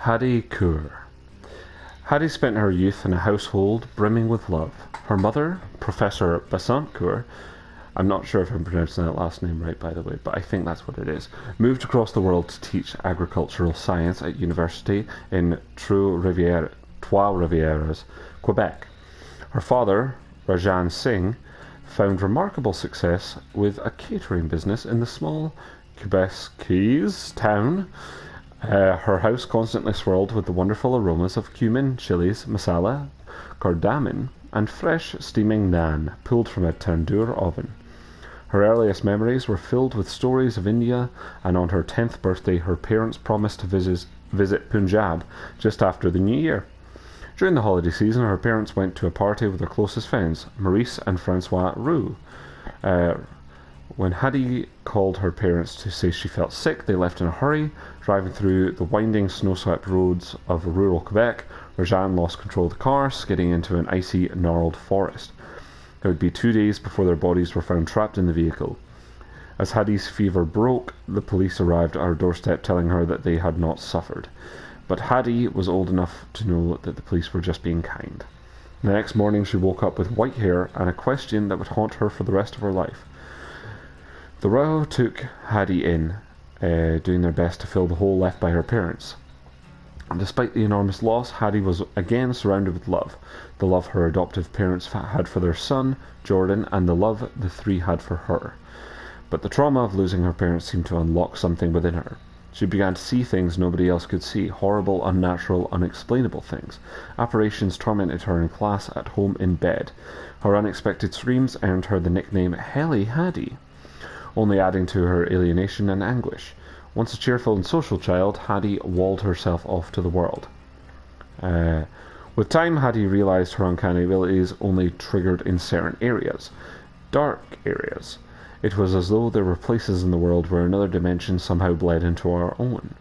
Haddie Kaur. Haddie spent her youth in a household brimming with love. Her mother, Professor Basant Kaur, I'm not sure if I'm pronouncing that last name right, by the way, but I think that's what it is, moved across the world to teach agricultural science at university in Trois-Rivières, Quebec. Her father, Rajan Singh, found remarkable success with a catering business in the small Quebec town. Her house constantly swirled with the wonderful aromas of cumin, chilies, masala, cardamom, and fresh steaming naan pulled from a tandoor oven. Her earliest memories were filled with stories of India, and on her 10th birthday her parents promised to visit Punjab just after the New Year. During the holiday season, her parents went to a party with their closest friends, Maurice and Francois Roux. When Haddie called her parents to say she felt sick, they left in a hurry. Driving through the winding, snow-swept roads of rural Quebec, Rajan lost control of the car, skidding into an icy, gnarled forest. It would be 2 days before their bodies were found trapped in the vehicle. As Haddie's fever broke, the police arrived at her doorstep telling her that they had not suffered. But Haddie was old enough to know that the police were just being kind. The next morning she woke up with white hair and a question that would haunt her for the rest of her life. The row took Haddie in, doing their best to fill the hole left by her parents. And despite the enormous loss, Haddie was again surrounded with love. The love her adoptive parents had for their son, Jordan, and the love the three had for her. But the trauma of losing her parents seemed to unlock something within her. She began to see things nobody else could see, horrible, unnatural, unexplainable things. Apparitions tormented her in class, at home, in bed. Her unexpected screams earned her the nickname Helly Haddie, only adding to her alienation and anguish. Once a cheerful and social child, Haddie walled herself off to the world. With time, Haddie realized her uncanny abilities only triggered in certain areas, dark areas. It was as though there were places in the world where another dimension somehow bled into our own.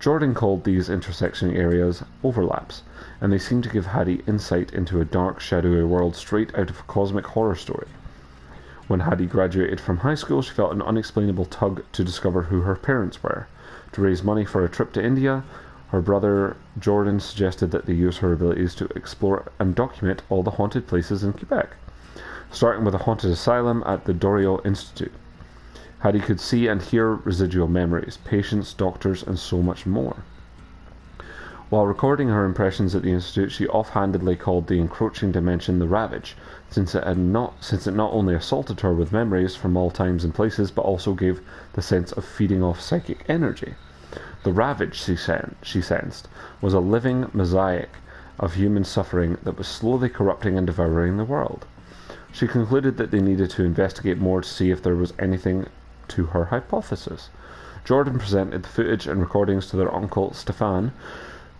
Jordan called these intersection areas overlaps, and they seemed to give Haddie insight into a dark, shadowy world straight out of a cosmic horror story. When Haddie graduated from high school, she felt an unexplainable tug to discover who her parents were. To raise money for a trip to India, her brother Jordan suggested that they use her abilities to explore and document all the haunted places in Quebec, starting with a haunted asylum at the Doriot Institute. Haddie could see and hear residual memories, patients, doctors, and so much more. While recording her impressions at the Institute, she offhandedly called the encroaching dimension the Ravage, since it not only assaulted her with memories from all times and places, but also gave the sense of feeding off psychic energy. The Ravage, she sensed, was a living mosaic of human suffering that was slowly corrupting and devouring the world. She concluded that they needed to investigate more to see if there was anything to her hypothesis. Jordan presented the footage and recordings to their uncle Stefan,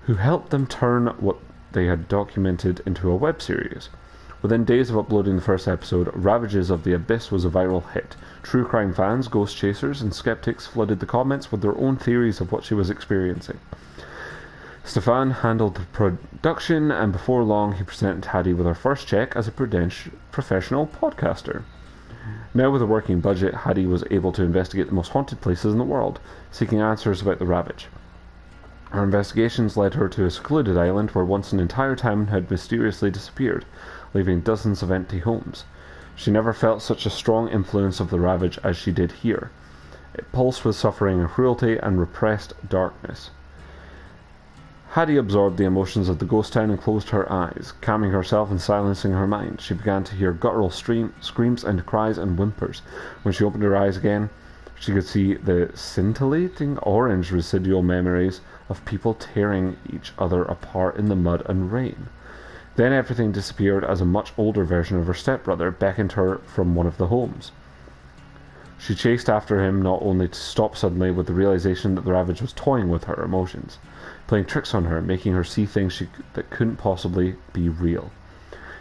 who helped them turn what they had documented into a web series. Within days of uploading the first episode, Ravages of the Abyss was a viral hit. True crime fans, ghost chasers, and skeptics flooded the comments with their own theories of what she was experiencing. Stefan handled the production, and before long he presented Haddie with her first check as a professional podcaster. Now with a working budget, Haddie was able to investigate the most haunted places in the world, seeking answers about the Ravage. Her investigations led her to a secluded island where once an entire town had mysteriously disappeared, leaving dozens of empty homes. She never felt such a strong influence of the Ravage as she did here. It pulsed with suffering and cruelty and repressed darkness. Haddie absorbed the emotions of the ghost town and closed her eyes. Calming herself and silencing her mind, she began to hear guttural screams and cries and whimpers. When she opened her eyes again, she could see the scintillating orange residual memories of people tearing each other apart in the mud and rain. Then everything disappeared as a much older version of her stepbrother beckoned her from one of the homes. She chased after him, not only to stop suddenly with the realization that the Ravage was toying with her emotions, playing tricks on her, making her see things that couldn't possibly be real.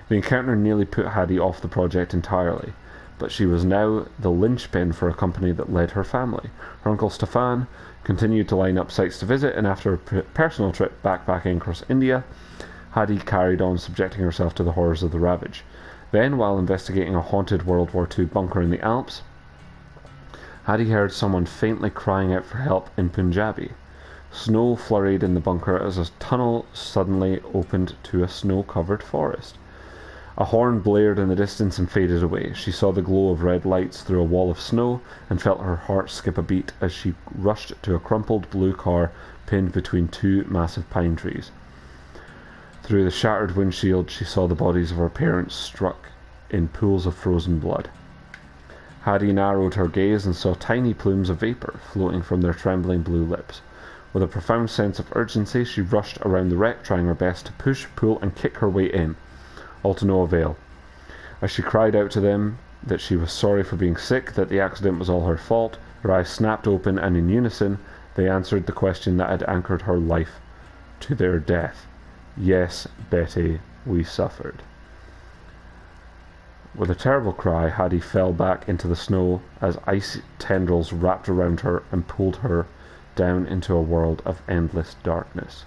The encounter nearly put Haddie off the project entirely, but she was now the linchpin for a company that led her family. Her uncle Stefan continued to line up sites to visit, and after a personal trip backpacking across India, Haddie carried on subjecting herself to the horrors of the Ravage. Then, while investigating a haunted World War II bunker in the Alps, Haddie heard someone faintly crying out for help in Punjabi. Snow flurried in the bunker as a tunnel suddenly opened to a snow-covered forest. A horn blared in the distance and faded away. She saw the glow of red lights through a wall of snow and felt her heart skip a beat as she rushed to a crumpled blue car pinned between two massive pine trees. Through the shattered windshield, she saw the bodies of her parents struck in pools of frozen blood. Haddie narrowed her gaze and saw tiny plumes of vapor floating from their trembling blue lips. With a profound sense of urgency, she rushed around the wreck, trying her best to push, pull, and kick her way in, all to no avail. As she cried out to them that she was sorry for being sick, that the accident was all her fault, her eyes snapped open, and in unison they answered the question that had anchored her life to their death. Yes, Betty, we suffered. With a terrible cry, Haddie fell back into the snow as icy tendrils wrapped around her and pulled her down into a world of endless darkness.